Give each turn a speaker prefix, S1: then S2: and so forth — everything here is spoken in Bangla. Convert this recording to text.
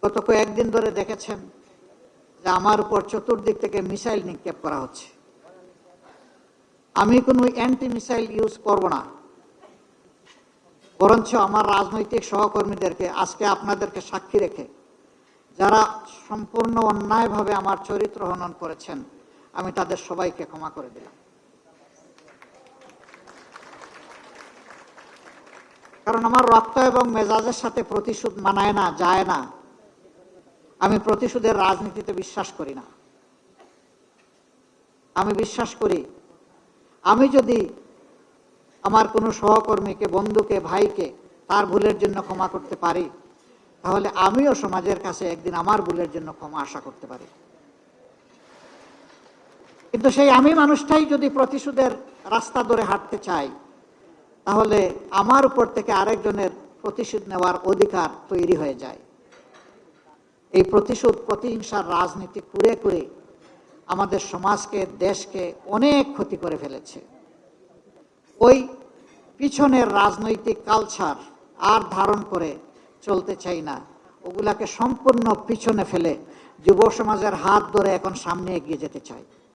S1: গত কয়েকদিন ধরে দেখেছেন যে আমার উপর চতুর্দিক থেকে মিসাইল নিক্ষেপ করা হচ্ছে। আমি কোনো অ্যান্টি মিসাইল ইউজ করব না, বরঞ্চ আমার রাজনৈতিক সহকর্মীদেরকে আজকে আপনাদেরকে সাক্ষী রেখে যারা সম্পূর্ণ অন্যায়ভাবে আমার চরিত্র হনন করেছেন, আমি তাদের সবাইকে ক্ষমা করে দিলাম। কারণ আমার রক্ত এবং মেজাজের সাথে প্রতিশোধ মানায় না, যায় না। আমি প্রতিশোধের রাজনীতিতে বিশ্বাস করি না। আমি বিশ্বাস করি আমি যদি আমার কোনো সহকর্মীকে, বন্ধুকে, ভাইকে তার ভুলের জন্য ক্ষমা করতে পারি, তাহলে আমিও সমাজের কাছে একদিন আমার ভুলের জন্য ক্ষমা আশা করতে পারি। কিন্তু সেই আমি মানুষটাই যদি প্রতিশোধের রাস্তা ধরে হাঁটতে চাই, তাহলে আমার উপর থেকে আরেকজনের প্রতিশোধ নেওয়ার অধিকার তৈরি হয়ে যায়। এই প্রতিশোধ, প্রতিহিংসার রাজনীতি করে করে আমাদের সমাজকে, দেশকে অনেক ক্ষতি করে ফেলেছে। ওই পিছনের রাজনৈতিক কালচার আর ধারণ করে চলতে চাই না। ওগুলাকে সম্পূর্ণ পিছনে ফেলে যুব সমাজের হাত ধরে এখন সামনে এগিয়ে যেতে চাই।